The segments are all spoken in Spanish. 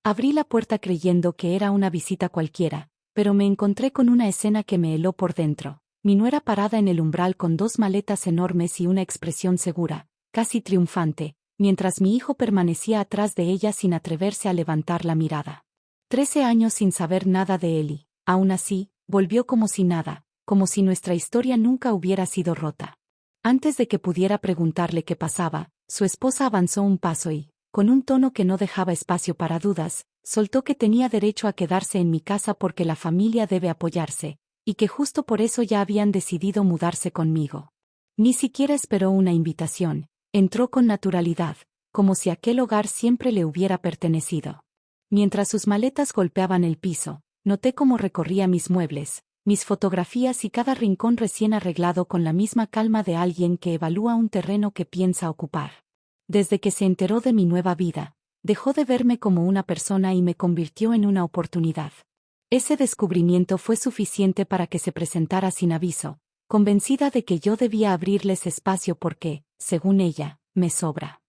Abrí la puerta creyendo que era una visita cualquiera, pero me encontré con una escena que me heló por dentro. Mi nuera parada en el umbral con 2 maletas enormes y una expresión segura, casi triunfante, mientras mi hijo permanecía atrás de ella sin atreverse a levantar la mirada. 13 años sin saber nada de él y, aún así, volvió como si nada, como si nuestra historia nunca hubiera sido rota. Antes de que pudiera preguntarle qué pasaba, su esposa avanzó un paso y, con un tono que no dejaba espacio para dudas, soltó que tenía derecho a quedarse en mi casa porque la familia debe apoyarse, y que justo por eso ya habían decidido mudarse conmigo. Ni siquiera esperó una invitación, entró con naturalidad, como si aquel hogar siempre le hubiera pertenecido. Mientras sus maletas golpeaban el piso, noté cómo recorría mis muebles, mis fotografías y cada rincón recién arreglado con la misma calma de alguien que evalúa un terreno que piensa ocupar. Desde que se enteró de mi nueva vida, dejó de verme como una persona y me convirtió en una oportunidad. Ese descubrimiento fue suficiente para que se presentara sin aviso, convencida de que yo debía abrirles espacio porque, según ella, me sobra.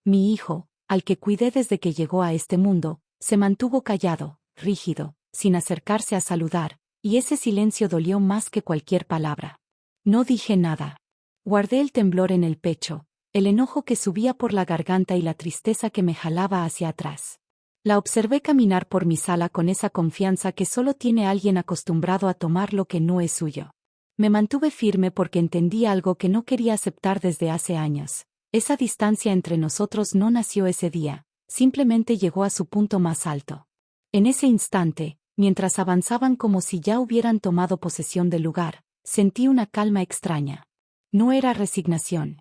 Mi hijo, al que cuidé desde que llegó a este mundo, se mantuvo callado, rígido, sin acercarse a saludar, y ese silencio dolió más que cualquier palabra. No dije nada. Guardé el temblor en el pecho, el enojo que subía por la garganta y la tristeza que me jalaba hacia atrás. La observé caminar por mi sala con esa confianza que solo tiene alguien acostumbrado a tomar lo que no es suyo. Me mantuve firme porque entendí algo que no quería aceptar desde hace años. Esa distancia entre nosotros no nació ese día, simplemente llegó a su punto más alto. En ese instante, mientras avanzaban como si ya hubieran tomado posesión del lugar, sentí una calma extraña. No era resignación.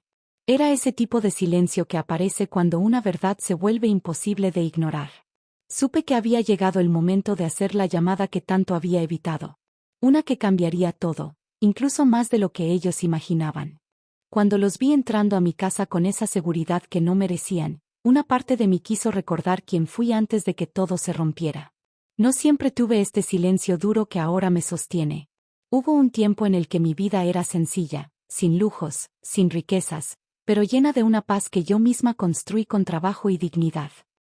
Era ese tipo de silencio que aparece cuando una verdad se vuelve imposible de ignorar. Supe que había llegado el momento de hacer la llamada que tanto había evitado. Una que cambiaría todo, incluso más de lo que ellos imaginaban. Cuando los vi entrando a mi casa con esa seguridad que no merecían, una parte de mí quiso recordar quién fui antes de que todo se rompiera. No siempre tuve este silencio duro que ahora me sostiene. Hubo un tiempo en el que mi vida era sencilla, sin lujos, sin riquezas, pero llena de una paz que yo misma construí con trabajo y dignidad.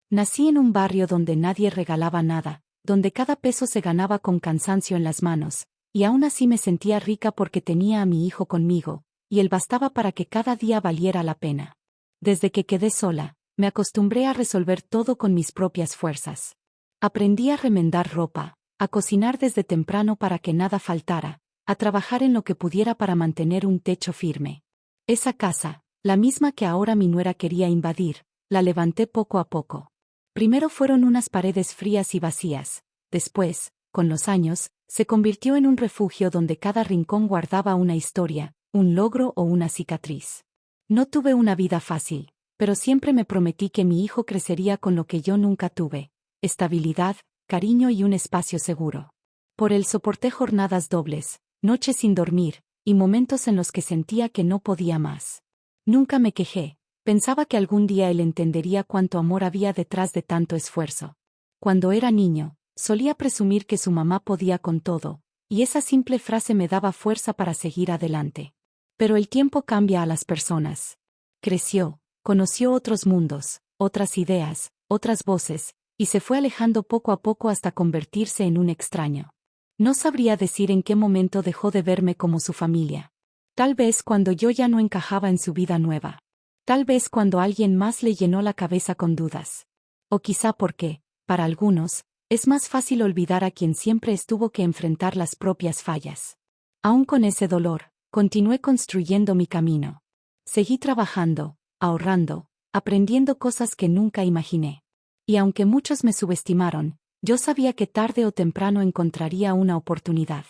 Nací en un barrio donde nadie regalaba nada, donde cada peso se ganaba con cansancio en las manos, y aún así me sentía rica porque tenía a mi hijo conmigo, y él bastaba para que cada día valiera la pena. Desde que quedé sola, me acostumbré a resolver todo con mis propias fuerzas. Aprendí a remendar ropa, a cocinar desde temprano para que nada faltara, a trabajar en lo que pudiera para mantener un techo firme. Esa casa, la misma que ahora mi nuera quería invadir, la levanté poco a poco. Primero fueron unas paredes frías y vacías, después, con los años, se convirtió en un refugio donde cada rincón guardaba una historia, un logro o una cicatriz. No tuve una vida fácil, pero siempre me prometí que mi hijo crecería con lo que yo nunca tuve: estabilidad, cariño y un espacio seguro. Por él soporté jornadas dobles, noches sin dormir, y momentos en los que sentía que no podía más. Nunca me quejé, pensaba que algún día él entendería cuánto amor había detrás de tanto esfuerzo. Cuando era niño, solía presumir que su mamá podía con todo, y esa simple frase me daba fuerza para seguir adelante. Pero el tiempo cambia a las personas. Creció, conoció otros mundos, otras ideas, otras voces, y se fue alejando poco a poco hasta convertirse en un extraño. No sabría decir en qué momento dejó de verme como su familia. Tal vez cuando yo ya no encajaba en su vida nueva. Tal vez cuando alguien más le llenó la cabeza con dudas. O quizá porque, para algunos, es más fácil olvidar a quien siempre estuvo que enfrentar las propias fallas. Aún con ese dolor, continué construyendo mi camino. Seguí trabajando, ahorrando, aprendiendo cosas que nunca imaginé. Y aunque muchos me subestimaron, yo sabía que tarde o temprano encontraría una oportunidad.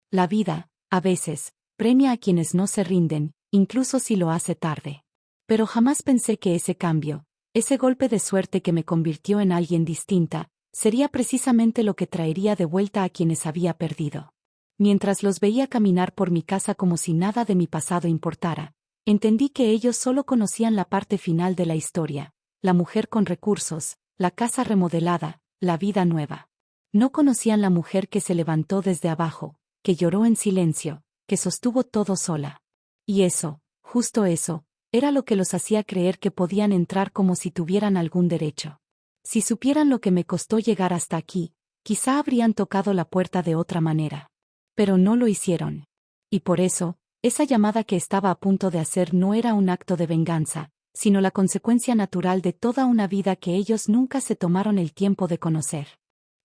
La vida, a veces, premia a quienes no se rinden, incluso si lo hace tarde. Pero jamás pensé que ese cambio, ese golpe de suerte que me convirtió en alguien distinta, sería precisamente lo que traería de vuelta a quienes había perdido. Mientras los veía caminar por mi casa como si nada de mi pasado importara, entendí que ellos solo conocían la parte final de la historia: la mujer con recursos, la casa remodelada, la vida nueva. No conocían la mujer que se levantó desde abajo, que lloró en silencio, que sostuvo todo sola. Y eso, justo eso, era lo que los hacía creer que podían entrar como si tuvieran algún derecho. Si supieran lo que me costó llegar hasta aquí, quizá habrían tocado la puerta de otra manera. Pero no lo hicieron. Y por eso, esa llamada que estaba a punto de hacer no era un acto de venganza, sino la consecuencia natural de toda una vida que ellos nunca se tomaron el tiempo de conocer.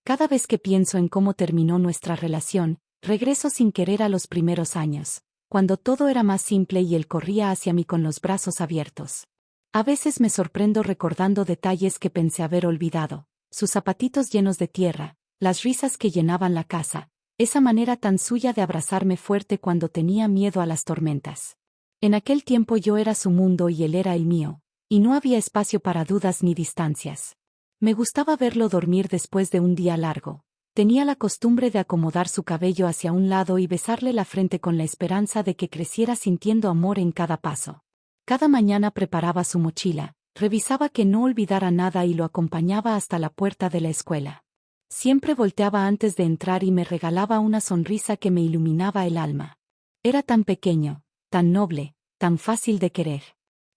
Cada vez que pienso en cómo terminó nuestra relación, regreso sin querer a los primeros años, cuando todo era más simple y él corría hacia mí con los brazos abiertos. A veces me sorprendo recordando detalles que pensé haber olvidado, sus zapatitos llenos de tierra, las risas que llenaban la casa, esa manera tan suya de abrazarme fuerte cuando tenía miedo a las tormentas. En aquel tiempo yo era su mundo y él era el mío, y no había espacio para dudas ni distancias. Me gustaba verlo dormir después de un día largo. Tenía la costumbre de acomodar su cabello hacia un lado y besarle la frente con la esperanza de que creciera sintiendo amor en cada paso. Cada mañana preparaba su mochila, revisaba que no olvidara nada y lo acompañaba hasta la puerta de la escuela. Siempre volteaba antes de entrar y me regalaba una sonrisa que me iluminaba el alma. Era tan pequeño, tan noble, tan fácil de querer.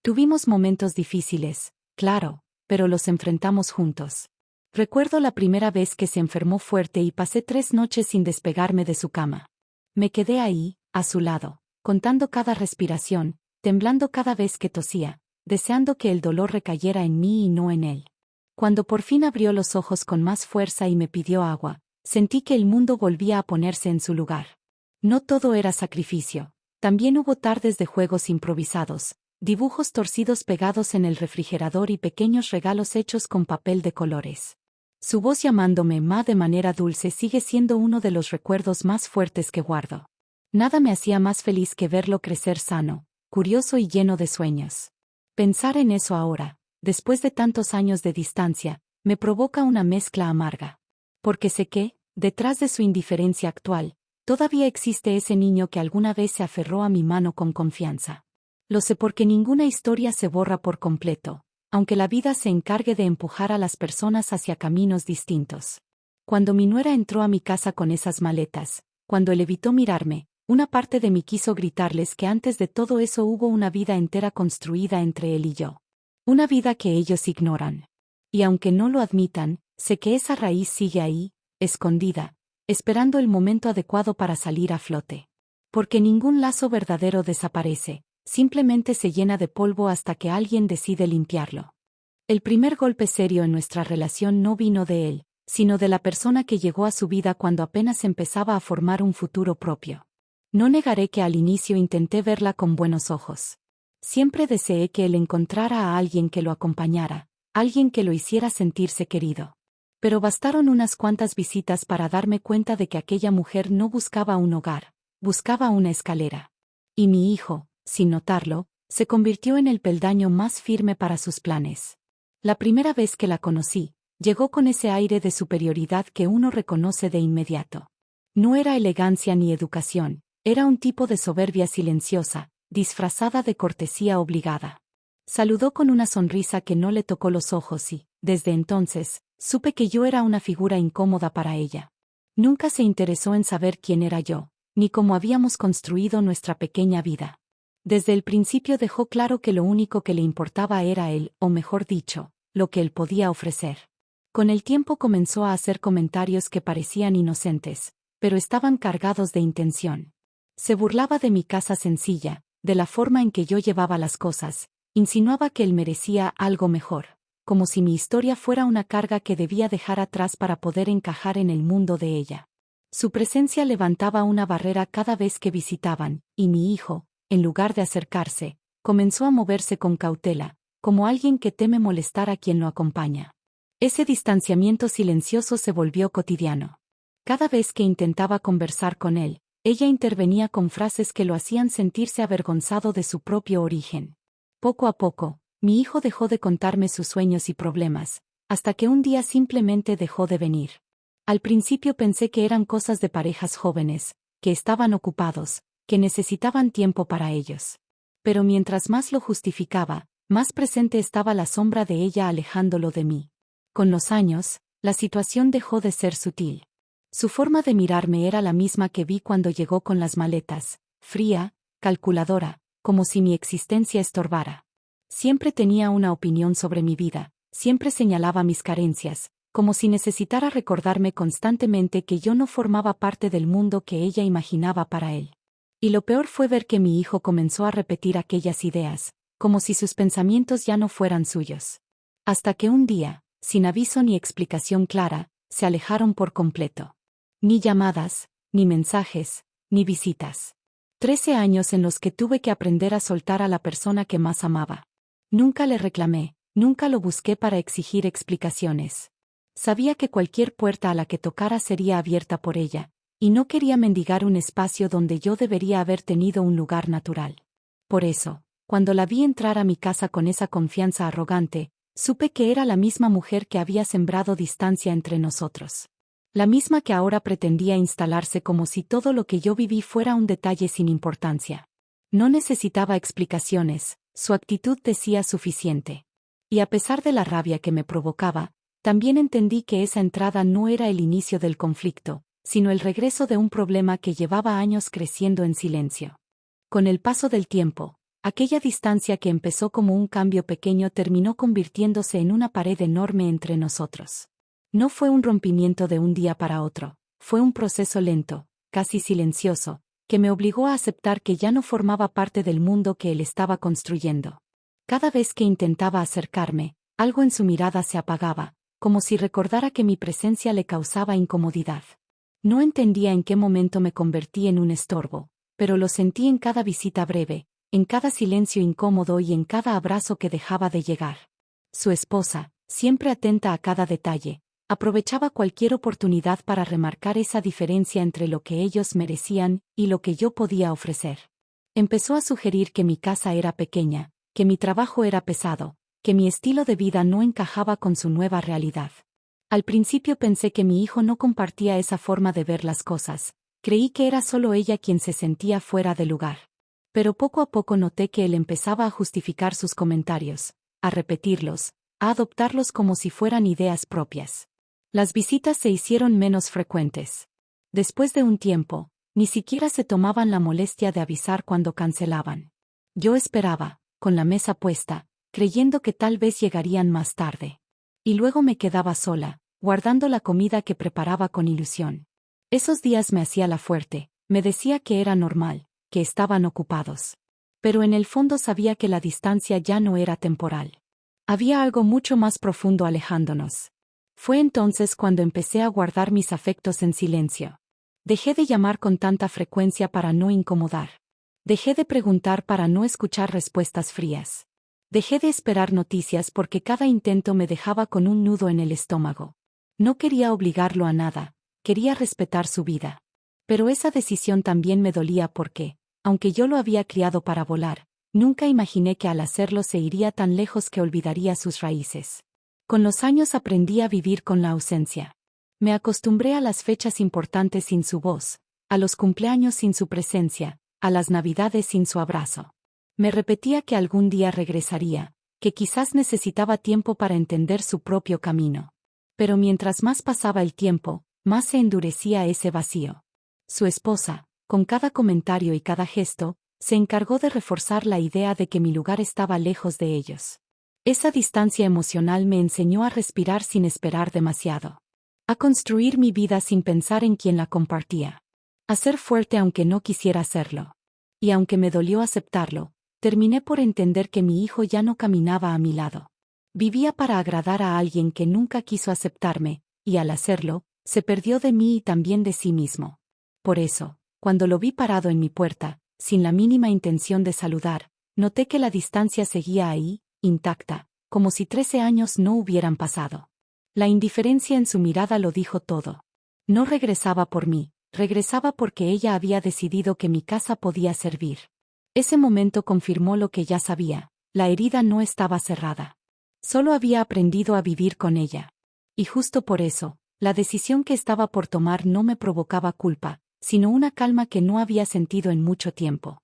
Tuvimos momentos difíciles, claro, pero los enfrentamos juntos. Recuerdo la primera vez que se enfermó fuerte y pasé 3 noches sin despegarme de su cama. Me quedé ahí, a su lado, contando cada respiración, temblando cada vez que tosía, deseando que el dolor recayera en mí y no en él. Cuando por fin abrió los ojos con más fuerza y me pidió agua, sentí que el mundo volvía a ponerse en su lugar. No todo era sacrificio, también hubo tardes de juegos improvisados, dibujos torcidos pegados en el refrigerador y pequeños regalos hechos con papel de colores. Su voz llamándome Ma de manera dulce sigue siendo uno de los recuerdos más fuertes que guardo. Nada me hacía más feliz que verlo crecer sano, curioso y lleno de sueños. Pensar en eso ahora, después de tantos años de distancia, me provoca una mezcla amarga. Porque sé que, detrás de su indiferencia actual, todavía existe ese niño que alguna vez se aferró a mi mano con confianza. Lo sé porque ninguna historia se borra por completo, aunque la vida se encargue de empujar a las personas hacia caminos distintos. Cuando mi nuera entró a mi casa con esas maletas, cuando él evitó mirarme, una parte de mí quiso gritarles que antes de todo eso hubo una vida entera construida entre él y yo. Una vida que ellos ignoran. Y aunque no lo admitan, sé que esa raíz sigue ahí, escondida, esperando el momento adecuado para salir a flote. Porque ningún lazo verdadero desaparece, simplemente se llena de polvo hasta que alguien decide limpiarlo. El primer golpe serio en nuestra relación no vino de él, sino de la persona que llegó a su vida cuando apenas empezaba a formar un futuro propio. No negaré que al inicio intenté verla con buenos ojos. Siempre deseé que él encontrara a alguien que lo acompañara, alguien que lo hiciera sentirse querido. Pero bastaron unas cuantas visitas para darme cuenta de que aquella mujer no buscaba un hogar, buscaba una escalera. Y mi hijo, sin notarlo, se convirtió en el peldaño más firme para sus planes. La primera vez que la conocí, llegó con ese aire de superioridad que uno reconoce de inmediato. No era elegancia ni educación, era un tipo de soberbia silenciosa, disfrazada de cortesía obligada. Saludó con una sonrisa que no le tocó los ojos y, desde entonces, supe que yo era una figura incómoda para ella. Nunca se interesó en saber quién era yo, ni cómo habíamos construido nuestra pequeña vida. Desde el principio dejó claro que lo único que le importaba era él, o mejor dicho, lo que él podía ofrecer. Con el tiempo comenzó a hacer comentarios que parecían inocentes, pero estaban cargados de intención. Se burlaba de mi casa sencilla, de la forma en que yo llevaba las cosas, insinuaba que él merecía algo mejor, como si mi historia fuera una carga que debía dejar atrás para poder encajar en el mundo de ella. Su presencia levantaba una barrera cada vez que visitaban, y mi hijo, en lugar de acercarse, comenzó a moverse con cautela, como alguien que teme molestar a quien lo acompaña. Ese distanciamiento silencioso se volvió cotidiano. Cada vez que intentaba conversar con él, ella intervenía con frases que lo hacían sentirse avergonzado de su propio origen. Poco a poco, mi hijo dejó de contarme sus sueños y problemas, hasta que un día simplemente dejó de venir. Al principio pensé que eran cosas de parejas jóvenes, que estaban ocupados, que necesitaban tiempo para ellos. Pero mientras más lo justificaba, más presente estaba la sombra de ella alejándolo de mí. Con los años, la situación dejó de ser sutil. Su forma de mirarme era la misma que vi cuando llegó con las maletas, fría, calculadora, como si mi existencia estorbara. Siempre tenía una opinión sobre mi vida, Siempre señalaba mis carencias, como si necesitara recordarme constantemente que yo no formaba parte del mundo que ella imaginaba para él. Y lo peor fue ver que mi hijo comenzó a repetir aquellas ideas, como si sus pensamientos ya no fueran suyos. Hasta que un día, sin aviso ni explicación clara, se alejaron por completo. Ni llamadas, ni mensajes, ni visitas. 13 años en los que tuve que aprender a soltar a la persona que más amaba. Nunca le reclamé, nunca lo busqué para exigir explicaciones. Sabía que cualquier puerta a la que tocara sería abierta por ella, y no quería mendigar un espacio donde yo debería haber tenido un lugar natural. Por eso, cuando la vi entrar a mi casa con esa confianza arrogante, supe que era la misma mujer que había sembrado distancia entre nosotros. La misma que ahora pretendía instalarse como si todo lo que yo viví fuera un detalle sin importancia. No necesitaba explicaciones, su actitud decía suficiente. Y a pesar de la rabia que me provocaba, también entendí que esa entrada no era el inicio del conflicto, sino el regreso de un problema que llevaba años creciendo en silencio. Con el paso del tiempo, aquella distancia que empezó como un cambio pequeño terminó convirtiéndose en una pared enorme entre nosotros. No fue un rompimiento de un día para otro, fue un proceso lento, casi silencioso, que me obligó a aceptar que ya no formaba parte del mundo que él estaba construyendo. Cada vez que intentaba acercarme, algo en su mirada se apagaba, como si recordara que mi presencia le causaba incomodidad. No entendía en qué momento me convertí en un estorbo, pero lo sentí en cada visita breve, en cada silencio incómodo y en cada abrazo que dejaba de llegar. Su esposa, siempre atenta a cada detalle, aprovechaba cualquier oportunidad para remarcar esa diferencia entre lo que ellos merecían y lo que yo podía ofrecer. Empezó a sugerir que mi casa era pequeña, que mi trabajo era pesado, que mi estilo de vida no encajaba con su nueva realidad. Al principio pensé que mi hijo no compartía esa forma de ver las cosas, creí que era solo ella quien se sentía fuera de lugar. Pero poco a poco noté que él empezaba a justificar sus comentarios, a repetirlos, a adoptarlos como si fueran ideas propias. Las visitas se hicieron menos frecuentes. Después de un tiempo, ni siquiera se tomaban la molestia de avisar cuando cancelaban. Yo esperaba, con la mesa puesta, creyendo que tal vez llegarían más tarde. Y luego me quedaba sola, guardando la comida que preparaba con ilusión. Esos días me hacía la fuerte, me decía que era normal, que estaban ocupados. Pero en el fondo sabía que la distancia ya no era temporal. Había algo mucho más profundo alejándonos. Fue entonces cuando empecé a guardar mis afectos en silencio. Dejé de llamar con tanta frecuencia para no incomodar. Dejé de preguntar para no escuchar respuestas frías. Dejé de esperar noticias porque cada intento me dejaba con un nudo en el estómago. No quería obligarlo a nada, quería respetar su vida. Pero esa decisión también me dolía porque, aunque yo lo había criado para volar, nunca imaginé que al hacerlo se iría tan lejos que olvidaría sus raíces. Con los años aprendí a vivir con la ausencia. Me acostumbré a las fechas importantes sin su voz, a los cumpleaños sin su presencia, a las navidades sin su abrazo. Me repetía que algún día regresaría, que quizás necesitaba tiempo para entender su propio camino. Pero mientras más pasaba el tiempo, más se endurecía ese vacío. Su esposa, con cada comentario y cada gesto, se encargó de reforzar la idea de que mi lugar estaba lejos de ellos. Esa distancia emocional me enseñó a respirar sin esperar demasiado. A construir mi vida sin pensar en quién la compartía. A ser fuerte aunque no quisiera hacerlo. Y aunque me dolió aceptarlo, terminé por entender que mi hijo ya no caminaba a mi lado. Vivía para agradar a alguien que nunca quiso aceptarme, y al hacerlo, se perdió de mí y también de sí mismo. Por eso, cuando lo vi parado en mi puerta, sin la mínima intención de saludar, noté que la distancia seguía ahí, intacta, como si 13 años no hubieran pasado. La indiferencia en su mirada lo dijo todo. No regresaba por mí, regresaba porque ella había decidido que mi casa podía servir. Ese momento confirmó lo que ya sabía, la herida no estaba cerrada. Solo había aprendido a vivir con ella. Y justo por eso, la decisión que estaba por tomar no me provocaba culpa, sino una calma que no había sentido en mucho tiempo.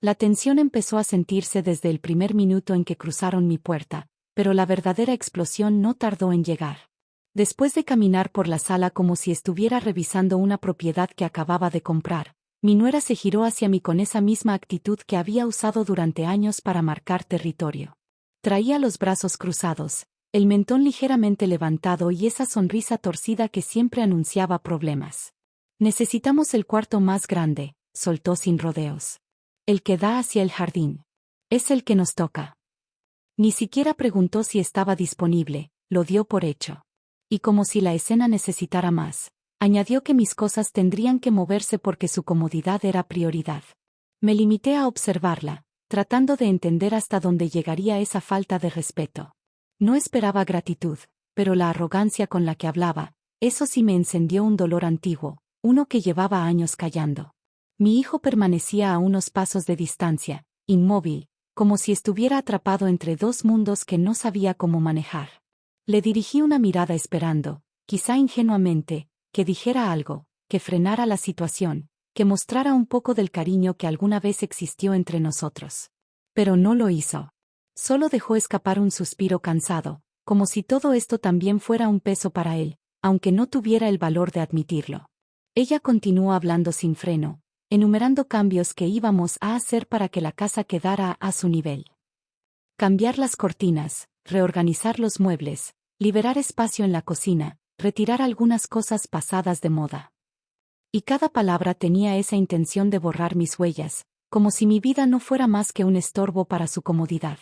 La tensión empezó a sentirse desde el primer minuto en que cruzaron mi puerta, pero la verdadera explosión no tardó en llegar. Después de caminar por la sala como si estuviera revisando una propiedad que acababa de comprar, mi nuera se giró hacia mí con esa misma actitud que había usado durante años para marcar territorio. Traía los brazos cruzados, el mentón ligeramente levantado y esa sonrisa torcida que siempre anunciaba problemas. Necesitamos el cuarto más grande, soltó sin rodeos. El que da hacia el jardín. Es el que nos toca. Ni siquiera preguntó si estaba disponible, lo dio por hecho. Y como si la escena necesitara más, añadió que mis cosas tendrían que moverse porque su comodidad era prioridad. Me limité a observarla, tratando de entender hasta dónde llegaría esa falta de respeto. No esperaba gratitud, pero la arrogancia con la que hablaba, eso sí me encendió un dolor antiguo, uno que llevaba años callando. Mi hijo permanecía a unos pasos de distancia, inmóvil, como si estuviera atrapado entre dos mundos que no sabía cómo manejar. Le dirigí una mirada esperando, quizá ingenuamente, que dijera algo, que frenara la situación, que mostrara un poco del cariño que alguna vez existió entre nosotros. Pero no lo hizo. Solo dejó escapar un suspiro cansado, como si todo esto también fuera un peso para él, aunque no tuviera el valor de admitirlo. Ella continuó hablando sin freno, enumerando cambios que íbamos a hacer para que la casa quedara a su nivel. Cambiar las cortinas, reorganizar los muebles, liberar espacio en la cocina, retirar algunas cosas pasadas de moda. Y cada palabra tenía esa intención de borrar mis huellas, como si mi vida no fuera más que un estorbo para su comodidad.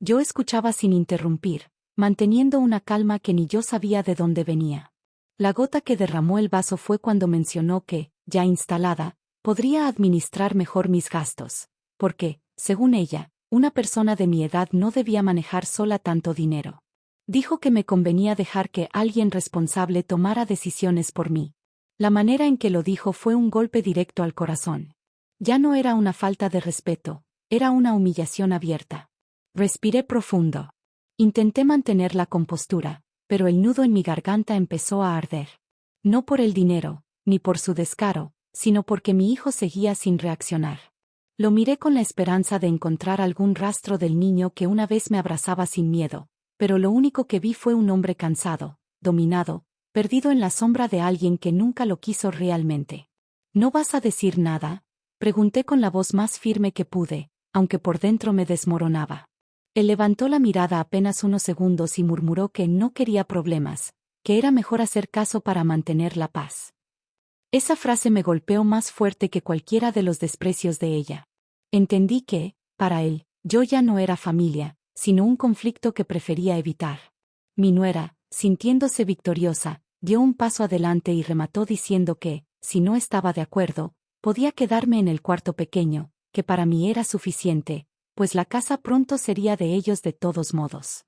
Yo escuchaba sin interrumpir, manteniendo una calma que ni yo sabía de dónde venía. La gota que derramó el vaso fue cuando mencionó que, ya instalada, podría administrar mejor mis gastos, porque, según ella, una persona de mi edad no debía manejar sola tanto dinero. Dijo que me convenía dejar que alguien responsable tomara decisiones por mí. La manera en que lo dijo fue un golpe directo al corazón. Ya no era una falta de respeto, era una humillación abierta. Respiré profundo. Intenté mantener la compostura, pero el nudo en mi garganta empezó a arder. No por el dinero, ni por su descaro, sino porque mi hijo seguía sin reaccionar. Lo miré con la esperanza de encontrar algún rastro del niño que una vez me abrazaba sin miedo, pero lo único que vi fue un hombre cansado, dominado, perdido en la sombra de alguien que nunca lo quiso realmente. ¿No vas a decir nada?, pregunté con la voz más firme que pude, aunque por dentro me desmoronaba. Él levantó la mirada apenas unos segundos y murmuró que no quería problemas, que era mejor hacer caso para mantener la paz. Esa frase me golpeó más fuerte que cualquiera de los desprecios de ella. Entendí que, para él, yo ya no era familia, sino un conflicto que prefería evitar. Mi nuera, sintiéndose victoriosa, dio un paso adelante y remató diciendo que, si no estaba de acuerdo, podía quedarme en el cuarto pequeño, que para mí era suficiente, pues la casa pronto sería de ellos de todos modos.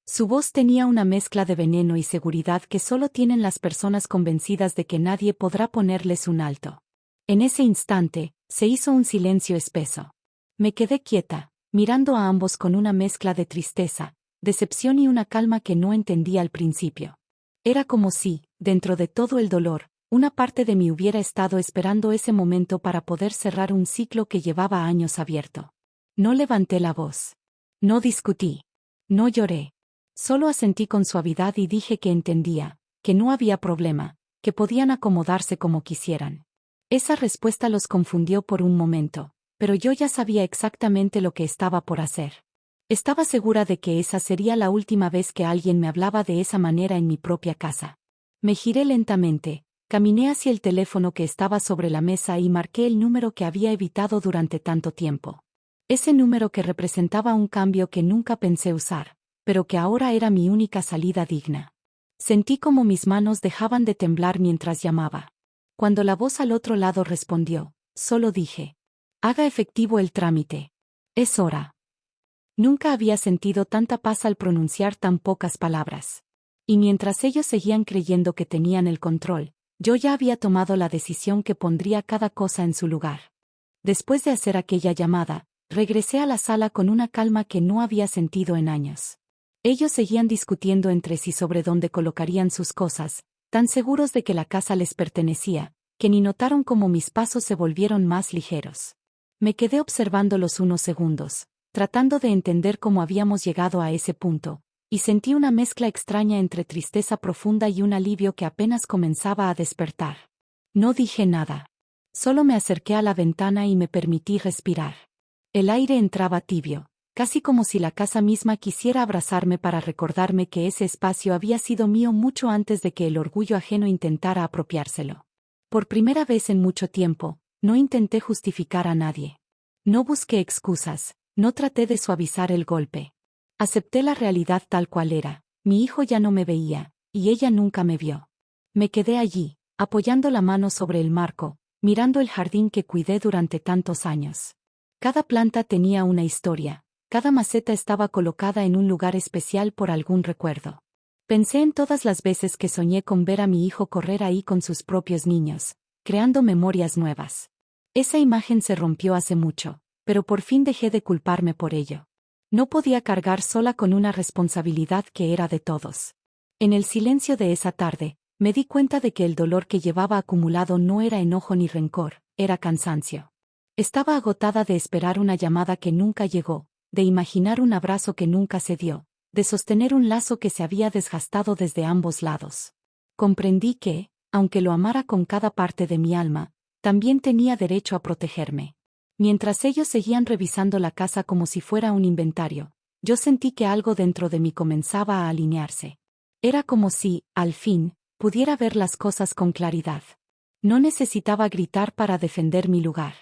Su voz tenía una mezcla de veneno y seguridad que solo tienen las personas convencidas de que nadie podrá ponerles un alto. En ese instante, se hizo un silencio espeso. Me quedé quieta, mirando a ambos con una mezcla de tristeza, decepción y una calma que no entendía al principio. Era como si, dentro de todo el dolor, una parte de mí hubiera estado esperando ese momento para poder cerrar un ciclo que llevaba años abierto. No levanté la voz. No discutí. No lloré. Solo asentí con suavidad y dije que entendía, que no había problema, que podían acomodarse como quisieran. Esa respuesta los confundió por un momento, pero yo ya sabía exactamente lo que estaba por hacer. Estaba segura de que esa sería la última vez que alguien me hablaba de esa manera en mi propia casa. Me giré lentamente, caminé hacia el teléfono que estaba sobre la mesa y marqué el número que había evitado durante tanto tiempo. Ese número que representaba un cambio que nunca pensé usar, pero que ahora era mi única salida digna. Sentí como mis manos dejaban de temblar mientras llamaba. Cuando la voz al otro lado respondió, solo dije: haga efectivo el trámite. Es hora. Nunca había sentido tanta paz al pronunciar tan pocas palabras. Y mientras ellos seguían creyendo que tenían el control, yo ya había tomado la decisión que pondría cada cosa en su lugar. Después de hacer aquella llamada, regresé a la sala con una calma que no había sentido en años. Ellos seguían discutiendo entre sí sobre dónde colocarían sus cosas, tan seguros de que la casa les pertenecía, que ni notaron cómo mis pasos se volvieron más ligeros. Me quedé observándolos unos segundos, tratando de entender cómo habíamos llegado a ese punto, y sentí una mezcla extraña entre tristeza profunda y un alivio que apenas comenzaba a despertar. No dije nada. Solo me acerqué a la ventana y me permití respirar. El aire entraba tibio, casi como si la casa misma quisiera abrazarme para recordarme que ese espacio había sido mío mucho antes de que el orgullo ajeno intentara apropiárselo. Por primera vez en mucho tiempo, no intenté justificar a nadie. No busqué excusas, no traté de suavizar el golpe. Acepté la realidad tal cual era. Mi hijo ya no me veía, y ella nunca me vio. Me quedé allí, apoyando la mano sobre el marco, mirando el jardín que cuidé durante tantos años. Cada planta tenía una historia, cada maceta estaba colocada en un lugar especial por algún recuerdo. Pensé en todas las veces que soñé con ver a mi hijo correr ahí con sus propios niños, creando memorias nuevas. Esa imagen se rompió hace mucho, pero por fin dejé de culparme por ello. No podía cargar sola con una responsabilidad que era de todos. En el silencio de esa tarde, me di cuenta de que el dolor que llevaba acumulado no era enojo ni rencor, era cansancio. Estaba agotada de esperar una llamada que nunca llegó, de imaginar un abrazo que nunca se dio, de sostener un lazo que se había desgastado desde ambos lados. Comprendí que, aunque lo amara con cada parte de mi alma, también tenía derecho a protegerme. Mientras ellos seguían revisando la casa como si fuera un inventario, yo sentí que algo dentro de mí comenzaba a alinearse. Era como si, al fin, pudiera ver las cosas con claridad. No necesitaba gritar para defender mi lugar.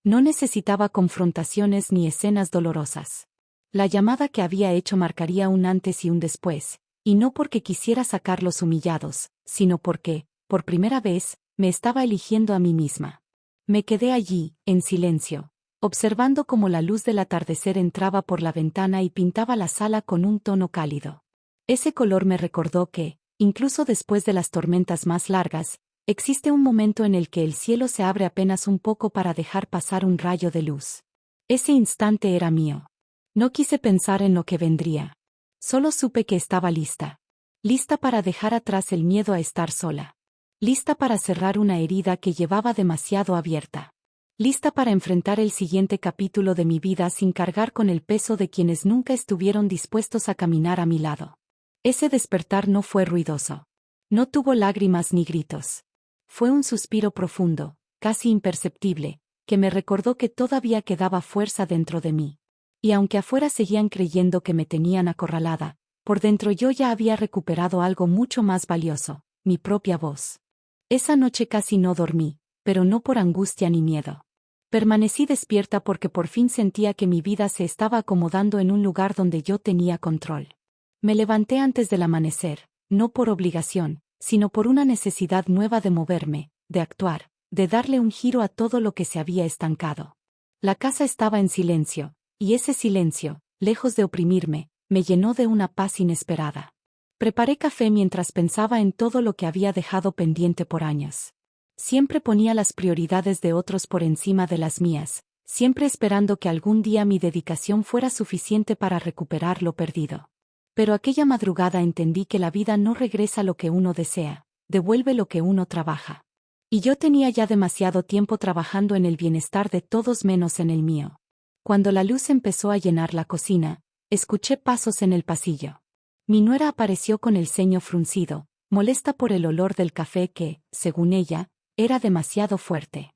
No necesitaba confrontaciones ni escenas dolorosas. La llamada que había hecho marcaría un antes y un después, y no porque quisiera sacarlos humillados, sino porque, por primera vez, me estaba eligiendo a mí misma. Me quedé allí, en silencio, observando cómo la luz del atardecer entraba por la ventana y pintaba la sala con un tono cálido. Ese color me recordó que, incluso después de las tormentas más largas, existe un momento en el que el cielo se abre apenas un poco para dejar pasar un rayo de luz. Ese instante era mío. No quise pensar en lo que vendría. Solo supe que estaba lista. Lista para dejar atrás el miedo a estar sola. Lista para cerrar una herida que llevaba demasiado abierta. Lista para enfrentar el siguiente capítulo de mi vida sin cargar con el peso de quienes nunca estuvieron dispuestos a caminar a mi lado. Ese despertar no fue ruidoso. No tuvo lágrimas ni gritos. Fue un suspiro profundo, casi imperceptible, que me recordó que todavía quedaba fuerza dentro de mí. Y aunque afuera seguían creyendo que me tenían acorralada, por dentro yo ya había recuperado algo mucho más valioso, mi propia voz. Esa noche casi no dormí, pero no por angustia ni miedo. Permanecí despierta porque por fin sentía que mi vida se estaba acomodando en un lugar donde yo tenía control. Me levanté antes del amanecer, no por obligación, sino por una necesidad nueva de moverme, de actuar, de darle un giro a todo lo que se había estancado. La casa estaba en silencio, y ese silencio, lejos de oprimirme, me llenó de una paz inesperada. Preparé café mientras pensaba en todo lo que había dejado pendiente por años. Siempre ponía las prioridades de otros por encima de las mías, siempre esperando que algún día mi dedicación fuera suficiente para recuperar lo perdido. Pero aquella madrugada entendí que la vida no regresa lo que uno desea, devuelve lo que uno trabaja. Y yo tenía ya demasiado tiempo trabajando en el bienestar de todos menos en el mío. Cuando la luz empezó a llenar la cocina, escuché pasos en el pasillo. Mi nuera apareció con el ceño fruncido, molesta por el olor del café que, según ella, era demasiado fuerte.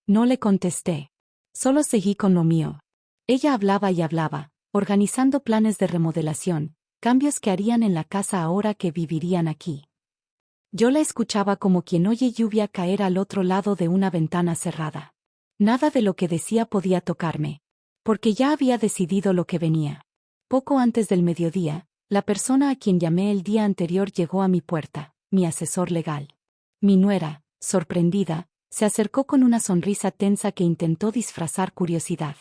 No le contesté. Solo seguí con lo mío. Ella hablaba y hablaba, organizando planes de remodelación, cambios que harían en la casa ahora que vivirían aquí. Yo la escuchaba como quien oye lluvia caer al otro lado de una ventana cerrada. Nada de lo que decía podía tocarme, porque ya había decidido lo que venía. Poco antes del mediodía, la persona a quien llamé el día anterior llegó a mi puerta, mi asesor legal. Mi nuera, sorprendida, se acercó con una sonrisa tensa que intentó disfrazar curiosidad.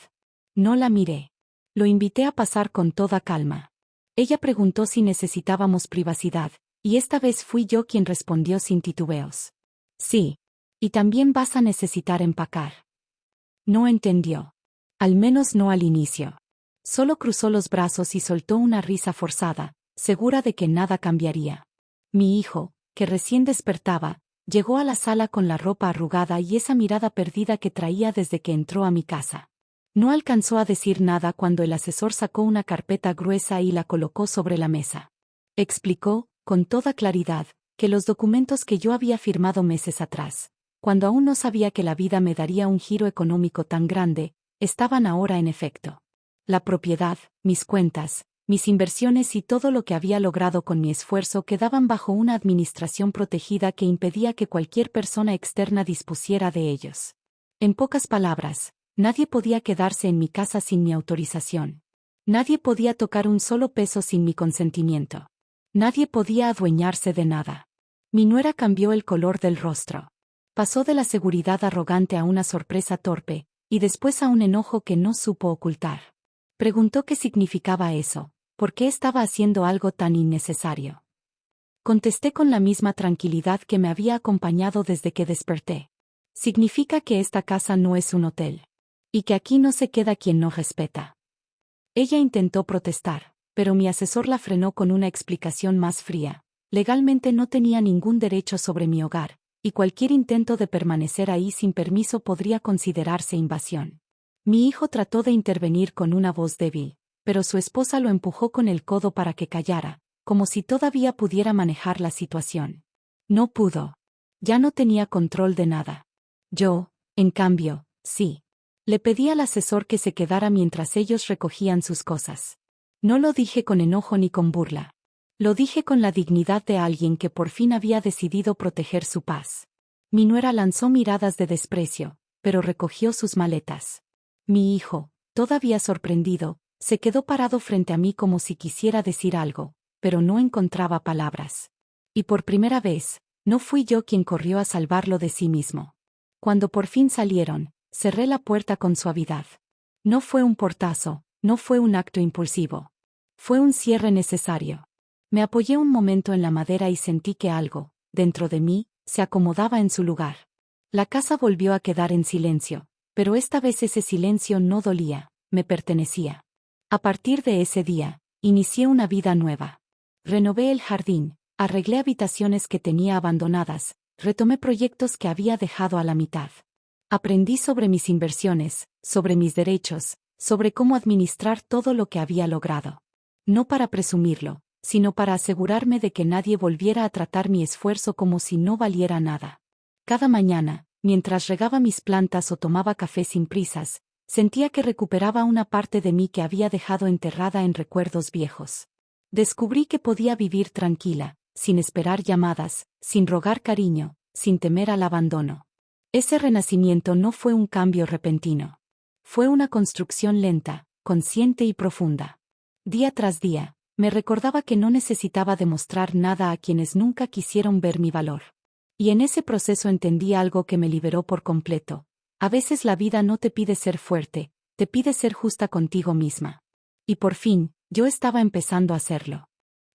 No la miré. Lo invité a pasar con toda calma. Ella preguntó si necesitábamos privacidad, y esta vez fui yo quien respondió sin titubeos. Sí. Y también vas a necesitar empacar. No entendió. Al menos no al inicio. Solo cruzó los brazos y soltó una risa forzada, segura de que nada cambiaría. Mi hijo, que recién despertaba, llegó a la sala con la ropa arrugada y esa mirada perdida que traía desde que entró a mi casa. No alcanzó a decir nada cuando el asesor sacó una carpeta gruesa y la colocó sobre la mesa. Explicó, con toda claridad, que los documentos que yo había firmado meses atrás, cuando aún no sabía que la vida me daría un giro económico tan grande, estaban ahora en efecto. La propiedad, mis cuentas, mis inversiones y todo lo que había logrado con mi esfuerzo quedaban bajo una administración protegida que impedía que cualquier persona externa dispusiera de ellos. En pocas palabras, nadie podía quedarse en mi casa sin mi autorización. Nadie podía tocar un solo peso sin mi consentimiento. Nadie podía adueñarse de nada. Mi nuera cambió el color del rostro. Pasó de la seguridad arrogante a una sorpresa torpe, y después a un enojo que no supo ocultar. Preguntó qué significaba eso, por qué estaba haciendo algo tan innecesario. Contesté con la misma tranquilidad que me había acompañado desde que desperté. Significa que esta casa no es un hotel. Y que aquí no se queda quien no respeta. Ella intentó protestar, pero mi asesor la frenó con una explicación más fría. Legalmente no tenía ningún derecho sobre mi hogar, y cualquier intento de permanecer ahí sin permiso podría considerarse invasión. Mi hijo trató de intervenir con una voz débil, pero su esposa lo empujó con el codo para que callara, como si todavía pudiera manejar la situación. No pudo. Ya no tenía control de nada. Yo, en cambio, sí. Le pedí al asesor que se quedara mientras ellos recogían sus cosas. No lo dije con enojo ni con burla. Lo dije con la dignidad de alguien que por fin había decidido proteger su paz. Mi nuera lanzó miradas de desprecio, pero recogió sus maletas. Mi hijo, todavía sorprendido, se quedó parado frente a mí como si quisiera decir algo, pero no encontraba palabras. Y por primera vez, no fui yo quien corrió a salvarlo de sí mismo. Cuando por fin salieron, cerré la puerta con suavidad. No fue un portazo, no fue un acto impulsivo. Fue un cierre necesario. Me apoyé un momento en la madera y sentí que algo, dentro de mí, se acomodaba en su lugar. La casa volvió a quedar en silencio, pero esta vez ese silencio no dolía, me pertenecía. A partir de ese día, inicié una vida nueva. Renové el jardín, arreglé habitaciones que tenía abandonadas, retomé proyectos que había dejado a la mitad. Aprendí sobre mis inversiones, sobre mis derechos, sobre cómo administrar todo lo que había logrado. No para presumirlo, sino para asegurarme de que nadie volviera a tratar mi esfuerzo como si no valiera nada. Cada mañana, mientras regaba mis plantas o tomaba café sin prisas, sentía que recuperaba una parte de mí que había dejado enterrada en recuerdos viejos. Descubrí que podía vivir tranquila, sin esperar llamadas, sin rogar cariño, sin temer al abandono. Ese renacimiento no fue un cambio repentino. Fue una construcción lenta, consciente y profunda. Día tras día, me recordaba que no necesitaba demostrar nada a quienes nunca quisieron ver mi valor. Y en ese proceso entendí algo que me liberó por completo. A veces la vida no te pide ser fuerte, te pide ser justa contigo misma. Y por fin, yo estaba empezando a hacerlo.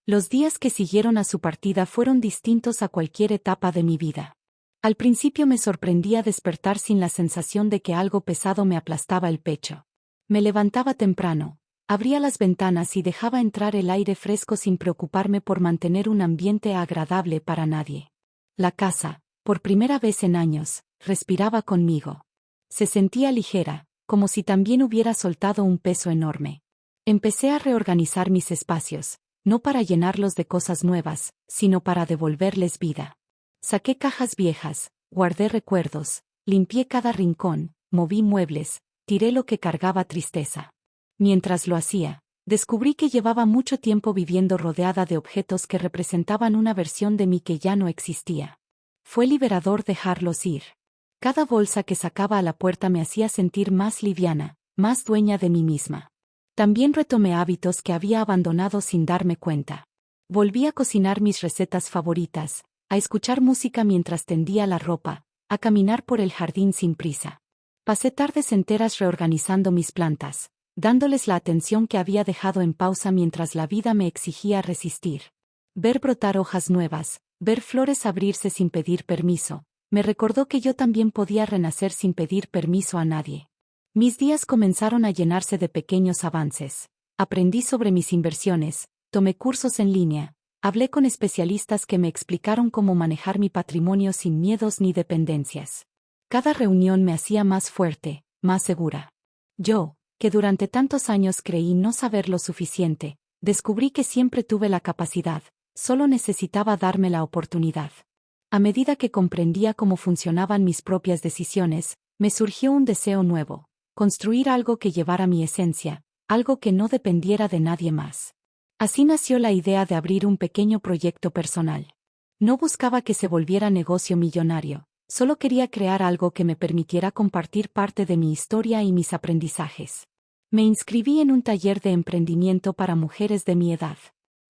Los días que siguieron a su partida fueron distintos a cualquier etapa de mi vida. Al principio me sorprendía despertar sin la sensación de que algo pesado me aplastaba el pecho. Me levantaba temprano, abría las ventanas y dejaba entrar el aire fresco sin preocuparme por mantener un ambiente agradable para nadie. La casa, por primera vez en años, respiraba conmigo. Se sentía ligera, como si también hubiera soltado un peso enorme. Empecé a reorganizar mis espacios, no para llenarlos de cosas nuevas, sino para devolverles vida. Saqué cajas viejas, guardé recuerdos, limpié cada rincón, moví muebles, tiré lo que cargaba tristeza. Mientras lo hacía, descubrí que llevaba mucho tiempo viviendo rodeada de objetos que representaban una versión de mí que ya no existía. Fue liberador dejarlos ir. Cada bolsa que sacaba a la puerta me hacía sentir más liviana, más dueña de mí misma. También retomé hábitos que había abandonado sin darme cuenta. Volví a cocinar mis recetas favoritas, a escuchar música mientras tendía la ropa, a caminar por el jardín sin prisa. Pasé tardes enteras reorganizando mis plantas, dándoles la atención que había dejado en pausa mientras la vida me exigía resistir. Ver brotar hojas nuevas, ver flores abrirse sin pedir permiso, me recordó que yo también podía renacer sin pedir permiso a nadie. Mis días comenzaron a llenarse de pequeños avances. Aprendí sobre mis inversiones, tomé cursos en línea, hablé con especialistas que me explicaron cómo manejar mi patrimonio sin miedos ni dependencias. Cada reunión me hacía más fuerte, más segura. Yo, que durante tantos años creí no saber lo suficiente, descubrí que siempre tuve la capacidad, solo necesitaba darme la oportunidad. A medida que comprendía cómo funcionaban mis propias decisiones, me surgió un deseo nuevo: construir algo que llevara mi esencia, algo que no dependiera de nadie más. Así nació la idea de abrir un pequeño proyecto personal. No buscaba que se volviera negocio millonario, solo quería crear algo que me permitiera compartir parte de mi historia y mis aprendizajes. Me inscribí en un taller de emprendimiento para mujeres de mi edad.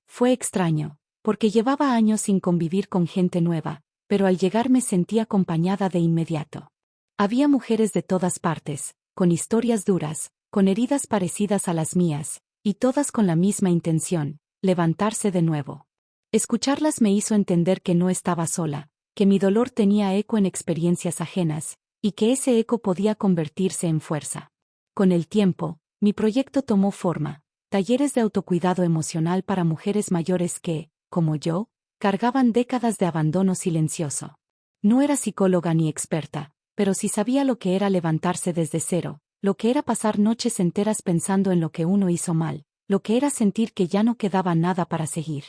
Fue extraño, porque llevaba años sin convivir con gente nueva, pero al llegar me sentí acompañada de inmediato. Había mujeres de todas partes, con historias duras, con heridas parecidas a las mías, y todas con la misma intención, levantarse de nuevo. Escucharlas me hizo entender que no estaba sola, que mi dolor tenía eco en experiencias ajenas, y que ese eco podía convertirse en fuerza. Con el tiempo, mi proyecto tomó forma, talleres de autocuidado emocional para mujeres mayores que, como yo, cargaban décadas de abandono silencioso. No era psicóloga ni experta, pero sí sabía lo que era levantarse desde cero, lo que era pasar noches enteras pensando en lo que uno hizo mal, lo que era sentir que ya no quedaba nada para seguir.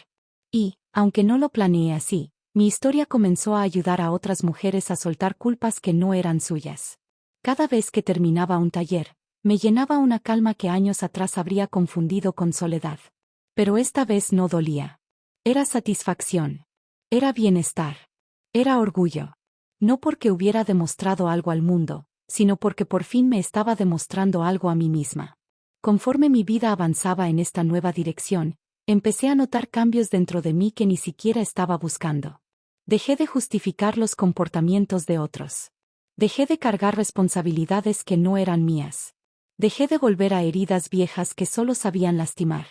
Y, aunque no lo planeé así, mi historia comenzó a ayudar a otras mujeres a soltar culpas que no eran suyas. Cada vez que terminaba un taller, me llenaba una calma que años atrás habría confundido con soledad. Pero esta vez no dolía. Era satisfacción. Era bienestar. Era orgullo. No porque hubiera demostrado algo al mundo, sino porque por fin me estaba demostrando algo a mí misma. Conforme mi vida avanzaba en esta nueva dirección, empecé a notar cambios dentro de mí que ni siquiera estaba buscando. Dejé de justificar los comportamientos de otros. Dejé de cargar responsabilidades que no eran mías. Dejé de volver a heridas viejas que solo sabían lastimar.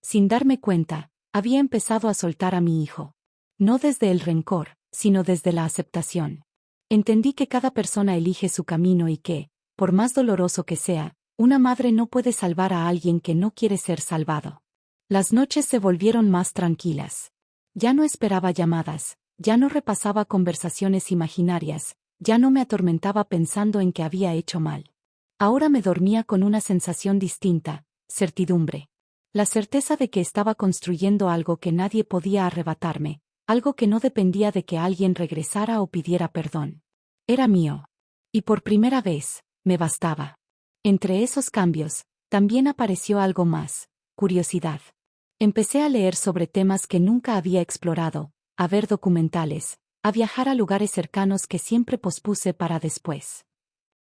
Sin darme cuenta, había empezado a soltar a mi hijo. No desde el rencor, sino desde la aceptación. Entendí que cada persona elige su camino y que, por más doloroso que sea, una madre no puede salvar a alguien que no quiere ser salvado. Las noches se volvieron más tranquilas. Ya no esperaba llamadas, ya no repasaba conversaciones imaginarias, ya no me atormentaba pensando en que había hecho mal. Ahora me dormía con una sensación distinta, certidumbre. La certeza de que estaba construyendo algo que nadie podía arrebatarme, algo que no dependía de que alguien regresara o pidiera perdón. Era mío. Y por primera vez, me bastaba. Entre esos cambios, también apareció algo más, curiosidad. Empecé a leer sobre temas que nunca había explorado, a ver documentales, a viajar a lugares cercanos que siempre pospuse para después.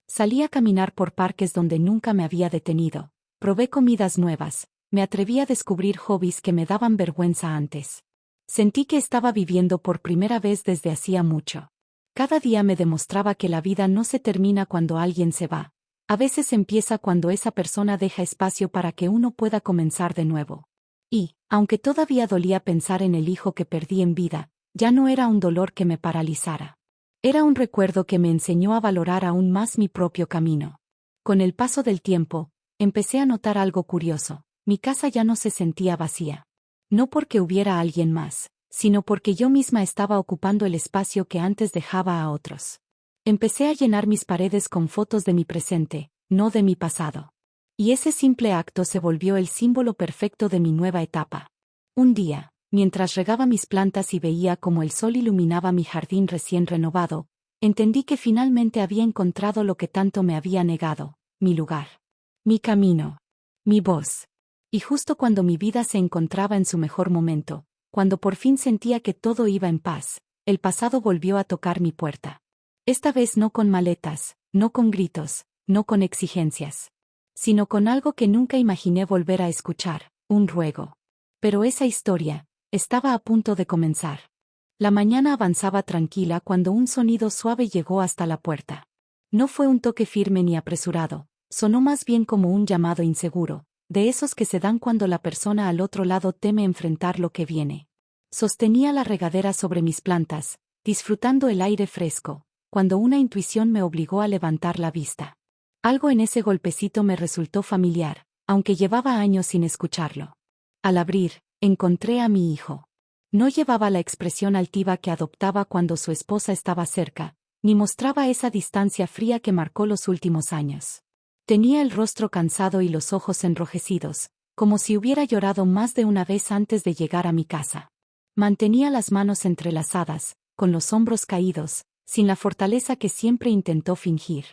Salí a caminar por parques donde nunca me había detenido, probé comidas nuevas, me atreví a descubrir hobbies que me daban vergüenza antes. Sentí que estaba viviendo por primera vez desde hacía mucho. Cada día me demostraba que la vida no se termina cuando alguien se va. A veces empieza cuando esa persona deja espacio para que uno pueda comenzar de nuevo. Y, aunque todavía dolía pensar en el hijo que perdí en vida, ya no era un dolor que me paralizara. Era un recuerdo que me enseñó a valorar aún más mi propio camino. Con el paso del tiempo, empecé a notar algo curioso. Mi casa ya no se sentía vacía. No porque hubiera alguien más, sino porque yo misma estaba ocupando el espacio que antes dejaba a otros. Empecé a llenar mis paredes con fotos de mi presente, no de mi pasado. Y ese simple acto se volvió el símbolo perfecto de mi nueva etapa. Un día, mientras regaba mis plantas y veía cómo el sol iluminaba mi jardín recién renovado, entendí que finalmente había encontrado lo que tanto me había negado, mi lugar. Mi camino. Mi voz. Y justo cuando mi vida se encontraba en su mejor momento, cuando por fin sentía que todo iba en paz, el pasado volvió a tocar mi puerta. Esta vez no con maletas, no con gritos, no con exigencias, sino con algo que nunca imaginé volver a escuchar, un ruego. Pero esa historia estaba a punto de comenzar. La mañana avanzaba tranquila cuando un sonido suave llegó hasta la puerta. No fue un toque firme ni apresurado, sonó más bien como un llamado inseguro, de esos que se dan cuando la persona al otro lado teme enfrentar lo que viene. Sostenía la regadera sobre mis plantas, disfrutando el aire fresco, cuando una intuición me obligó a levantar la vista. Algo en ese golpecito me resultó familiar, aunque llevaba años sin escucharlo. Al abrir, encontré a mi hijo. No llevaba la expresión altiva que adoptaba cuando su esposa estaba cerca, ni mostraba esa distancia fría que marcó los últimos años. Tenía el rostro cansado y los ojos enrojecidos, como si hubiera llorado más de una vez antes de llegar a mi casa. Mantenía las manos entrelazadas, con los hombros caídos, sin la fortaleza que siempre intentó fingir.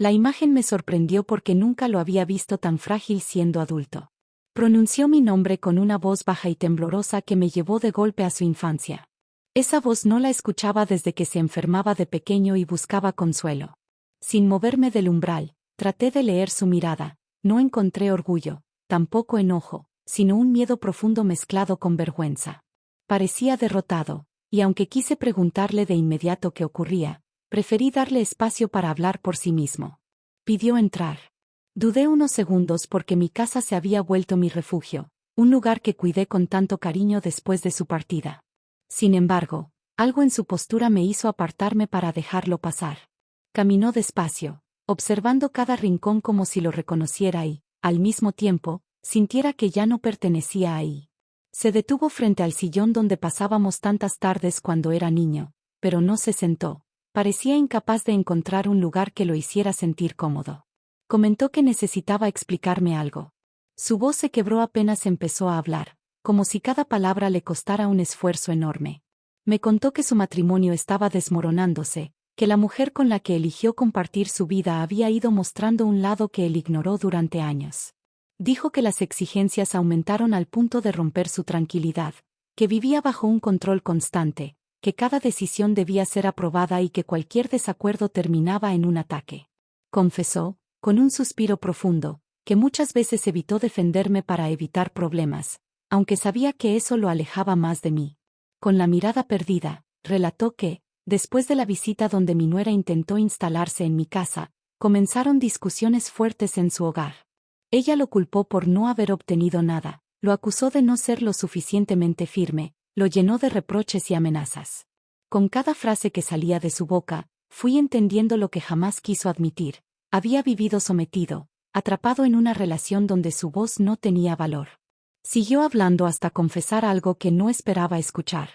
La imagen me sorprendió porque nunca lo había visto tan frágil siendo adulto. Pronunció mi nombre con una voz baja y temblorosa que me llevó de golpe a su infancia. Esa voz no la escuchaba desde que se enfermaba de pequeño y buscaba consuelo. Sin moverme del umbral, traté de leer su mirada. No encontré orgullo, tampoco enojo, sino un miedo profundo mezclado con vergüenza. Parecía derrotado, y aunque quise preguntarle de inmediato qué ocurría, preferí darle espacio para hablar por sí mismo. Pidió entrar. Dudé unos segundos porque mi casa se había vuelto mi refugio, un lugar que cuidé con tanto cariño después de su partida. Sin embargo, algo en su postura me hizo apartarme para dejarlo pasar. Caminó despacio, observando cada rincón como si lo reconociera y, al mismo tiempo, sintiera que ya no pertenecía ahí. Se detuvo frente al sillón donde pasábamos tantas tardes cuando era niño, pero no se sentó. Parecía incapaz de encontrar un lugar que lo hiciera sentir cómodo. Comentó que necesitaba explicarme algo. Su voz se quebró apenas empezó a hablar, como si cada palabra le costara un esfuerzo enorme. Me contó que su matrimonio estaba desmoronándose, que la mujer con la que eligió compartir su vida había ido mostrando un lado que él ignoró durante años. Dijo que las exigencias aumentaron al punto de romper su tranquilidad, que vivía bajo un control constante, que cada decisión debía ser aprobada y que cualquier desacuerdo terminaba en un ataque. Confesó, con un suspiro profundo, que muchas veces evitó defenderme para evitar problemas, aunque sabía que eso lo alejaba más de mí. Con la mirada perdida, relató que, después de la visita donde mi nuera intentó instalarse en mi casa, comenzaron discusiones fuertes en su hogar. Ella lo culpó por no haber obtenido nada, lo acusó de no ser lo suficientemente firme, lo llenó de reproches y amenazas. Con cada frase que salía de su boca, fui entendiendo lo que jamás quiso admitir. Había vivido sometido, atrapado en una relación donde su voz no tenía valor. Siguió hablando hasta confesar algo que no esperaba escuchar.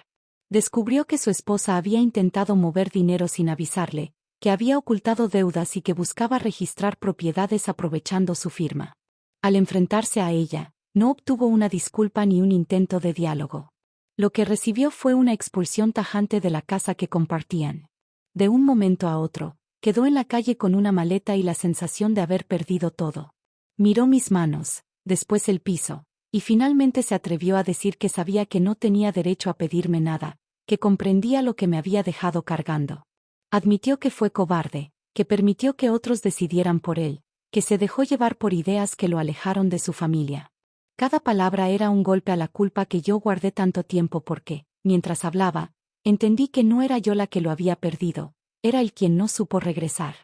Descubrió que su esposa había intentado mover dinero sin avisarle, que había ocultado deudas y que buscaba registrar propiedades aprovechando su firma. Al enfrentarse a ella, no obtuvo una disculpa ni un intento de diálogo. Lo que recibió fue una expulsión tajante de la casa que compartían. De un momento a otro, quedó en la calle con una maleta y la sensación de haber perdido todo. Miró mis manos, después el piso, y finalmente se atrevió a decir que sabía que no tenía derecho a pedirme nada, que comprendía lo que me había dejado cargando. Admitió que fue cobarde, que permitió que otros decidieran por él, que se dejó llevar por ideas que lo alejaron de su familia. Cada palabra era un golpe a la culpa que yo guardé tanto tiempo porque, mientras hablaba, entendí que no era yo la que lo había perdido, era él quien no supo regresar.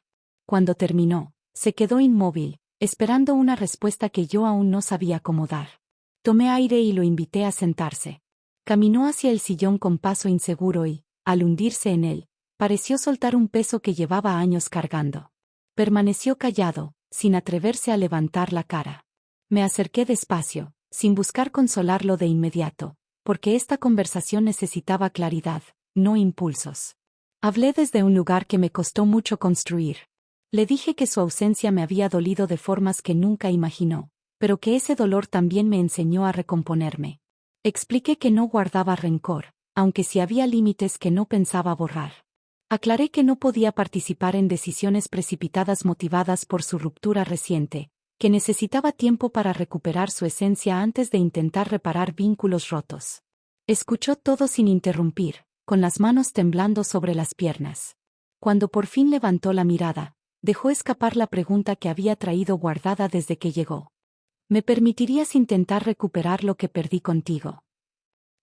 Cuando terminó, se quedó inmóvil, esperando una respuesta que yo aún no sabía cómo dar. Tomé aire y lo invité a sentarse. Caminó hacia el sillón con paso inseguro y, al hundirse en él, pareció soltar un peso que llevaba años cargando. Permaneció callado, sin atreverse a levantar la cara. Me acerqué despacio, sin buscar consolarlo de inmediato, porque esta conversación necesitaba claridad, no impulsos. Hablé desde un lugar que me costó mucho construir. Le dije que su ausencia me había dolido de formas que nunca imaginó, pero que ese dolor también me enseñó a recomponerme. Expliqué que no guardaba rencor, aunque sí había límites que no pensaba borrar. Aclaré que no podía participar en decisiones precipitadas motivadas por su ruptura reciente, que necesitaba tiempo para recuperar su esencia antes de intentar reparar vínculos rotos. Escuchó todo sin interrumpir, con las manos temblando sobre las piernas. Cuando por fin levantó la mirada, dejó escapar la pregunta que había traído guardada desde que llegó. ¿Me permitirías intentar recuperar lo que perdí contigo?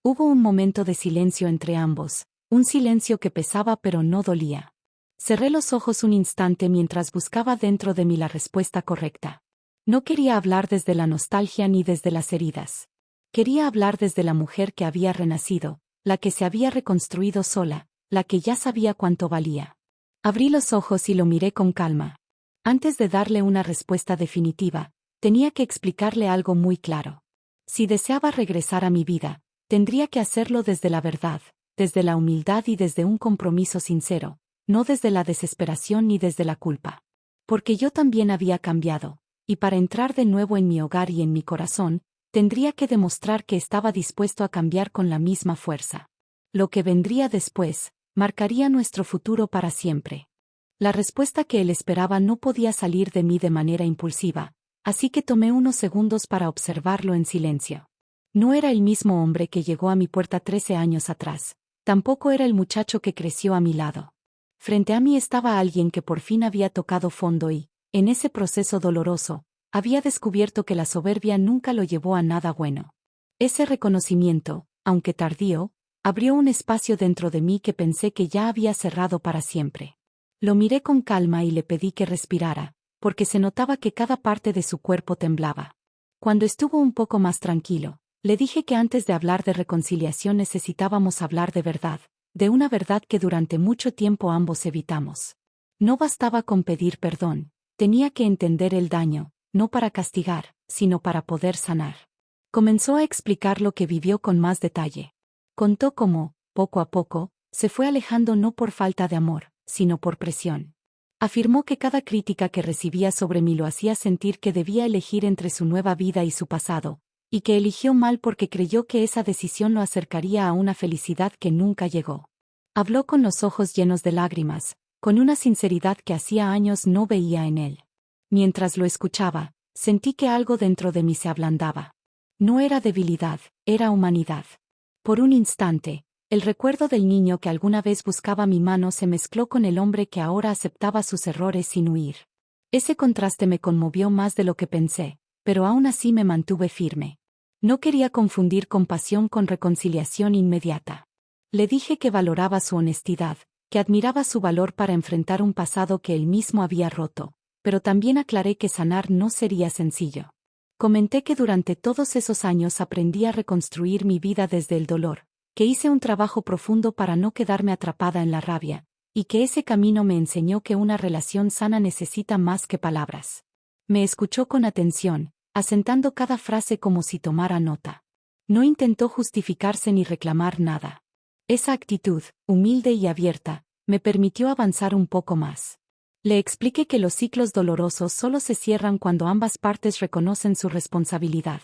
Hubo un momento de silencio entre ambos, un silencio que pesaba pero no dolía. Cerré los ojos un instante mientras buscaba dentro de mí la respuesta correcta. No quería hablar desde la nostalgia ni desde las heridas. Quería hablar desde la mujer que había renacido, la que se había reconstruido sola, la que ya sabía cuánto valía. Abrí los ojos y lo miré con calma. Antes de darle una respuesta definitiva, tenía que explicarle algo muy claro. Si deseaba regresar a mi vida, tendría que hacerlo desde la verdad, desde la humildad y desde un compromiso sincero, no desde la desesperación ni desde la culpa. Porque yo también había cambiado, y para entrar de nuevo en mi hogar y en mi corazón, tendría que demostrar que estaba dispuesto a cambiar con la misma fuerza. Lo que vendría después, marcaría nuestro futuro para siempre. La respuesta que él esperaba no podía salir de mí de manera impulsiva, así que tomé unos segundos para observarlo en silencio. No era el mismo hombre que llegó a mi puerta 13 años atrás, tampoco era el muchacho que creció a mi lado. Frente a mí estaba alguien que por fin había tocado fondo y, en ese proceso doloroso, había descubierto que la soberbia nunca lo llevó a nada bueno. Ese reconocimiento, aunque tardío, abrió un espacio dentro de mí que pensé que ya había cerrado para siempre. Lo miré con calma y le pedí que respirara, porque se notaba que cada parte de su cuerpo temblaba. Cuando estuvo un poco más tranquilo, le dije que antes de hablar de reconciliación necesitábamos hablar de verdad, de una verdad que durante mucho tiempo ambos evitamos. No bastaba con pedir perdón, tenía que entender el daño, no para castigar, sino para poder sanar. Comenzó a explicar lo que vivió con más detalle. Contó cómo, poco a poco, se fue alejando no por falta de amor, sino por presión. Afirmó que cada crítica que recibía sobre mí lo hacía sentir que debía elegir entre su nueva vida y su pasado, y que eligió mal porque creyó que esa decisión lo acercaría a una felicidad que nunca llegó. Habló con los ojos llenos de lágrimas, con una sinceridad que hacía años no veía en él. Mientras lo escuchaba, sentí que algo dentro de mí se ablandaba. No era debilidad, era humanidad. Por un instante, el recuerdo del niño que alguna vez buscaba mi mano se mezcló con el hombre que ahora aceptaba sus errores sin huir. Ese contraste me conmovió más de lo que pensé, pero aún así me mantuve firme. No quería confundir compasión con reconciliación inmediata. Le dije que valoraba su honestidad, que admiraba su valor para enfrentar un pasado que él mismo había roto, pero también aclaré que sanar no sería sencillo. Comenté que durante todos esos años aprendí a reconstruir mi vida desde el dolor, que hice un trabajo profundo para no quedarme atrapada en la rabia, y que ese camino me enseñó que una relación sana necesita más que palabras. Me escuchó con atención, asentando cada frase como si tomara nota. No intentó justificarse ni reclamar nada. Esa actitud, humilde y abierta, me permitió avanzar un poco más. Le expliqué que los ciclos dolorosos solo se cierran cuando ambas partes reconocen su responsabilidad.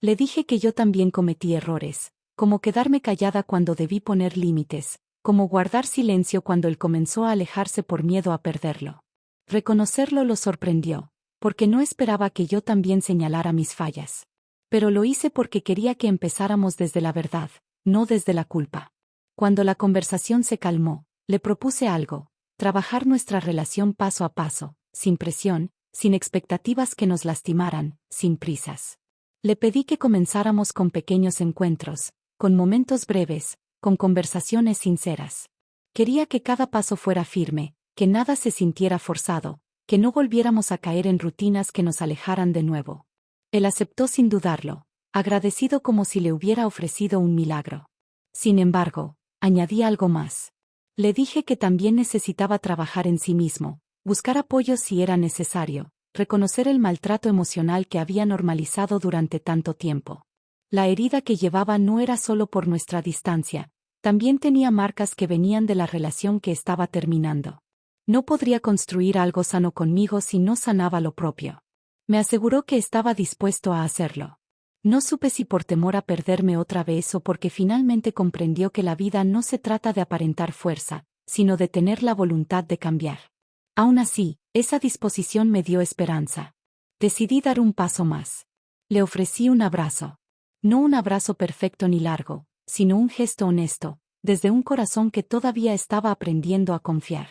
Le dije que yo también cometí errores, como quedarme callada cuando debí poner límites, como guardar silencio cuando él comenzó a alejarse por miedo a perderlo. Reconocerlo lo sorprendió, porque no esperaba que yo también señalara mis fallas. Pero lo hice porque quería que empezáramos desde la verdad, no desde la culpa. Cuando la conversación se calmó, le propuse algo: trabajar nuestra relación paso a paso, sin presión, sin expectativas que nos lastimaran, sin prisas. Le pedí que comenzáramos con pequeños encuentros, con momentos breves, con conversaciones sinceras. Quería que cada paso fuera firme, que nada se sintiera forzado, que no volviéramos a caer en rutinas que nos alejaran de nuevo. Él aceptó sin dudarlo, agradecido como si le hubiera ofrecido un milagro. Sin embargo, añadí algo más. Le dije que también necesitaba trabajar en sí mismo, buscar apoyo si era necesario, reconocer el maltrato emocional que había normalizado durante tanto tiempo. La herida que llevaba no era solo por nuestra distancia, también tenía marcas que venían de la relación que estaba terminando. No podría construir algo sano conmigo si no sanaba lo propio. Me aseguró que estaba dispuesto a hacerlo. No supe si por temor a perderme otra vez o porque finalmente comprendió que la vida no se trata de aparentar fuerza, sino de tener la voluntad de cambiar. Aún así, esa disposición me dio esperanza. Decidí dar un paso más. Le ofrecí un abrazo. No un abrazo perfecto ni largo, sino un gesto honesto, desde un corazón que todavía estaba aprendiendo a confiar.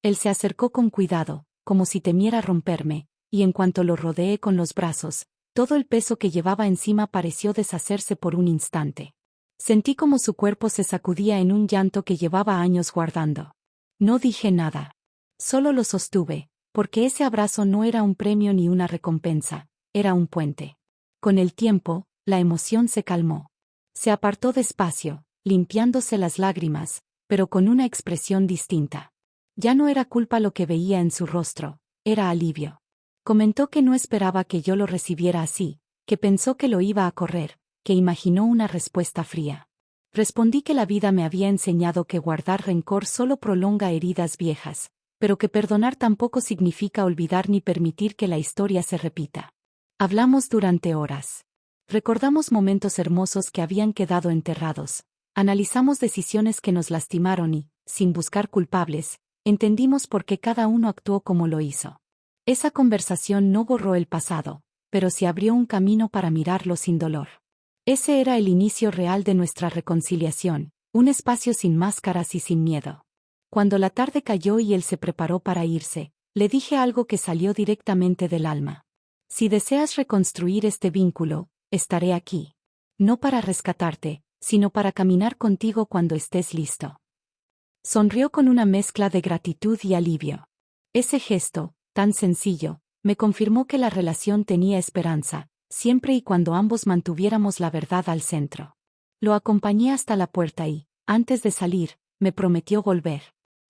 Él se acercó con cuidado, como si temiera romperme, y en cuanto lo rodeé con los brazos, todo el peso que llevaba encima pareció deshacerse por un instante. Sentí como su cuerpo se sacudía en un llanto que llevaba años guardando. No dije nada. Solo lo sostuve, porque ese abrazo no era un premio ni una recompensa, era un puente. Con el tiempo, la emoción se calmó. Se apartó despacio, limpiándose las lágrimas, pero con una expresión distinta. Ya no era culpa lo que veía en su rostro, era alivio. Comentó que no esperaba que yo lo recibiera así, que pensó que lo iba a correr, que imaginó una respuesta fría. Respondí que la vida me había enseñado que guardar rencor solo prolonga heridas viejas, pero que perdonar tampoco significa olvidar ni permitir que la historia se repita. Hablamos durante horas. Recordamos momentos hermosos que habían quedado enterrados, analizamos decisiones que nos lastimaron y, sin buscar culpables, Entendimos por qué cada uno actuó como lo hizo. Esa conversación no borró el pasado, pero sí abrió un camino para mirarlo sin dolor. Ese era el inicio real de nuestra reconciliación, un espacio sin máscaras y sin miedo. Cuando la tarde cayó y él se preparó para irse, le dije algo que salió directamente del alma. Si deseas reconstruir este vínculo, estaré aquí. No para rescatarte, sino para caminar contigo cuando estés listo. Sonrió con una mezcla de gratitud y alivio. Ese gesto, tan sencillo, me confirmó que la relación tenía esperanza, siempre y cuando ambos mantuviéramos la verdad al centro. Lo acompañé hasta la puerta y, antes de salir, me prometió volver.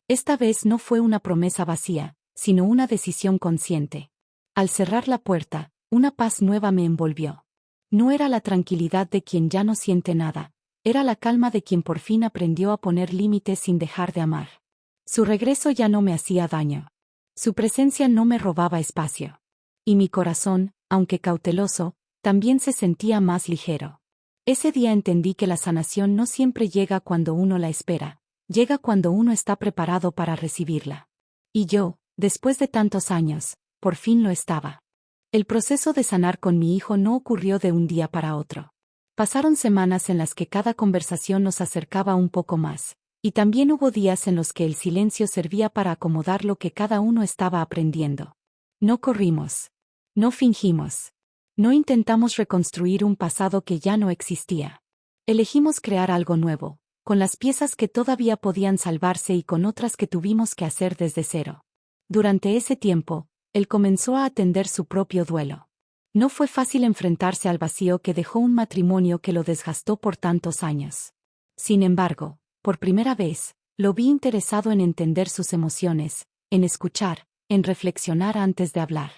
Esta vez no fue una promesa vacía, sino una decisión consciente. Al cerrar la puerta, una paz nueva me envolvió. No era la tranquilidad de quien ya no siente nada, era la calma de quien por fin aprendió a poner límites sin dejar de amar. Su regreso ya no me hacía daño. Su presencia no me robaba espacio. Y mi corazón, aunque cauteloso, también se sentía más ligero. Ese día entendí que la sanación no siempre llega cuando uno la espera, llega cuando uno está preparado para recibirla. Y yo, después de tantos años, por fin lo estaba. El proceso de sanar con mi hijo no ocurrió de un día para otro. Pasaron semanas en las que cada conversación nos acercaba un poco más, y también hubo días en los que el silencio servía para acomodar lo que cada uno estaba aprendiendo. No corrimos. No fingimos. No intentamos reconstruir un pasado que ya no existía. Elegimos crear algo nuevo, con las piezas que todavía podían salvarse y con otras que tuvimos que hacer desde cero. Durante ese tiempo, él comenzó a atender su propio duelo. No fue fácil enfrentarse al vacío que dejó un matrimonio que lo desgastó por tantos años. Sin embargo, por primera vez, lo vi interesado en entender sus emociones, en escuchar, en reflexionar antes de hablar.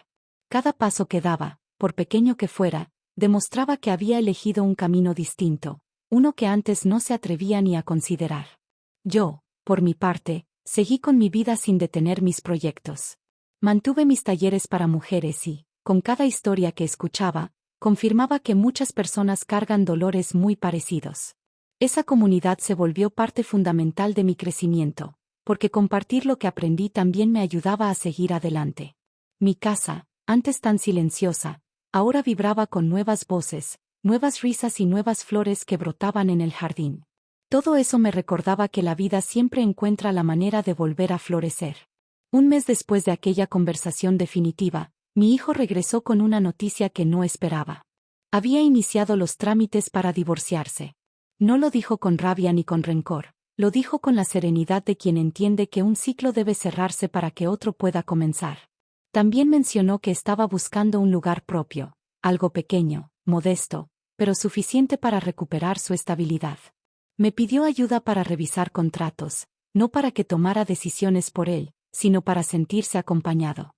Cada paso que daba, por pequeño que fuera, demostraba que había elegido un camino distinto, uno que antes no se atrevía ni a considerar. Yo, por mi parte, seguí con mi vida sin detener mis proyectos. Mantuve mis talleres para mujeres y, con cada historia que escuchaba, confirmaba que muchas personas cargan dolores muy parecidos. Esa comunidad se volvió parte fundamental de mi crecimiento, porque compartir lo que aprendí también me ayudaba a seguir adelante. Mi casa, antes tan silenciosa, ahora vibraba con nuevas voces, nuevas risas y nuevas flores que brotaban en el jardín. Todo eso me recordaba que la vida siempre encuentra la manera de volver a florecer. Un mes después de aquella conversación definitiva, mi hijo regresó con una noticia que no esperaba. Había iniciado los trámites para divorciarse. No lo dijo con rabia ni con rencor, lo dijo con la serenidad de quien entiende que un ciclo debe cerrarse para que otro pueda comenzar. También mencionó que estaba buscando un lugar propio, algo pequeño, modesto, pero suficiente para recuperar su estabilidad. Me pidió ayuda para revisar contratos, no para que tomara decisiones por él, sino para sentirse acompañado.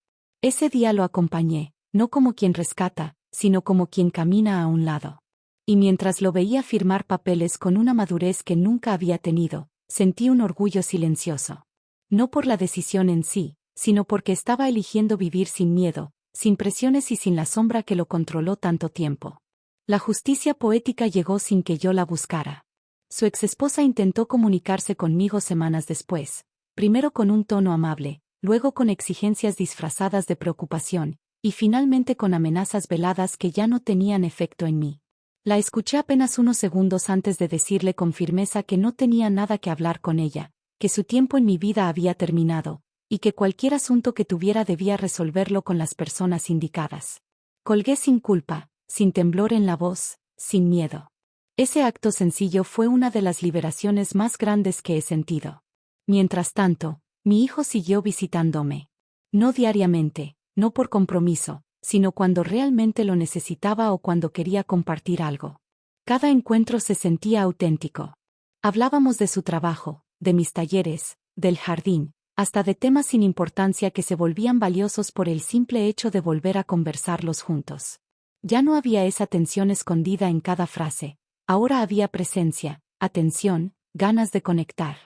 Ese día lo acompañé, no como quien rescata, sino como quien camina a un lado. Y mientras lo veía firmar papeles con una madurez que nunca había tenido, sentí un orgullo silencioso. No por la decisión en sí, sino porque estaba eligiendo vivir sin miedo, sin presiones y sin la sombra que lo controló tanto tiempo. La justicia poética llegó sin que yo la buscara. Su exesposa intentó comunicarse conmigo semanas después, primero con un tono amable, luego con exigencias disfrazadas de preocupación, y finalmente con amenazas veladas que ya no tenían efecto en mí. La escuché apenas unos segundos antes de decirle con firmeza que no tenía nada que hablar con ella, que su tiempo en mi vida había terminado, y que cualquier asunto que tuviera debía resolverlo con las personas indicadas. Colgué sin culpa, sin temblor en la voz, sin miedo. Ese acto sencillo fue una de las liberaciones más grandes que he sentido. Mientras tanto, mi hijo siguió visitándome. No diariamente, no por compromiso, sino cuando realmente lo necesitaba o cuando quería compartir algo. Cada encuentro se sentía auténtico. Hablábamos de su trabajo, de mis talleres, del jardín, hasta de temas sin importancia que se volvían valiosos por el simple hecho de volver a conversarlos juntos. Ya no había esa tensión escondida en cada frase, ahora había presencia, atención, ganas de conectar.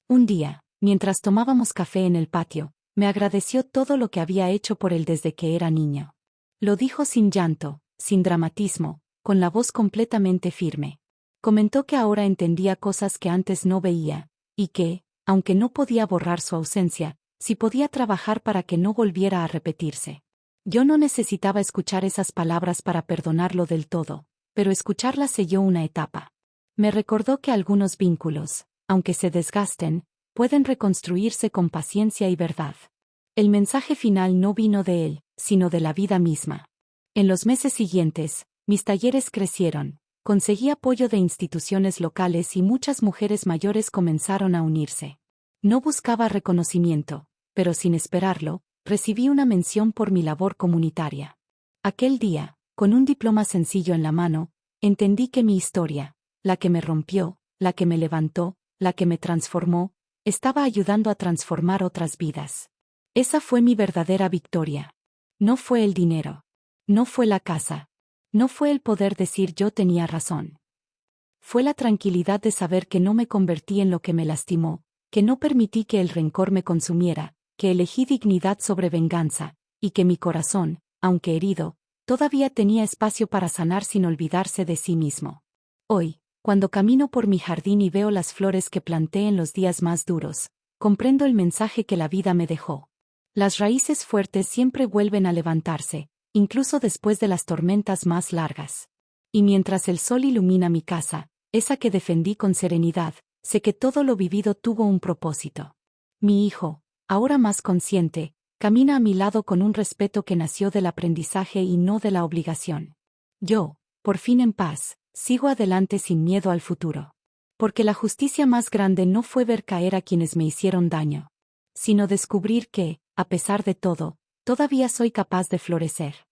Un día, mientras tomábamos café en el patio, me agradeció todo lo que había hecho por él desde que era niño. Lo dijo sin llanto, sin dramatismo, con la voz completamente firme. Comentó que ahora entendía cosas que antes no veía, y que, aunque no podía borrar su ausencia, si podía trabajar para que no volviera a repetirse. Yo no necesitaba escuchar esas palabras para perdonarlo del todo, pero escucharlas selló una etapa. Me recordó que algunos vínculos, aunque se desgasten, pueden reconstruirse con paciencia y verdad. El mensaje final no vino de él, sino de la vida misma. En los meses siguientes, mis talleres crecieron, conseguí apoyo de instituciones locales y muchas mujeres mayores comenzaron a unirse. No buscaba reconocimiento, pero sin esperarlo, recibí una mención por mi labor comunitaria. Aquel día, con un diploma sencillo en la mano, entendí que mi historia, la que me rompió, la que me levantó, la que me transformó, estaba ayudando a transformar otras vidas. Esa fue mi verdadera victoria. No fue el dinero. No fue la casa. No fue el poder decir yo tenía razón. Fue la tranquilidad de saber que no me convertí en lo que me lastimó, que no permití que el rencor me consumiera, que elegí dignidad sobre venganza, y que mi corazón, aunque herido, todavía tenía espacio para sanar sin olvidarse de sí mismo. Hoy, cuando camino por mi jardín y veo las flores que planté en los días más duros, comprendo el mensaje que la vida me dejó. Las raíces fuertes siempre vuelven a levantarse, incluso después de las tormentas más largas. Y mientras el sol ilumina mi casa, esa que defendí con serenidad, sé que todo lo vivido tuvo un propósito. Mi hijo, ahora más consciente, camina a mi lado con un respeto que nació del aprendizaje y no de la obligación. Yo, por fin en paz, sigo adelante sin miedo al futuro. Porque la justicia más grande no fue ver caer a quienes me hicieron daño, sino descubrir que, a pesar de todo, todavía soy capaz de florecer.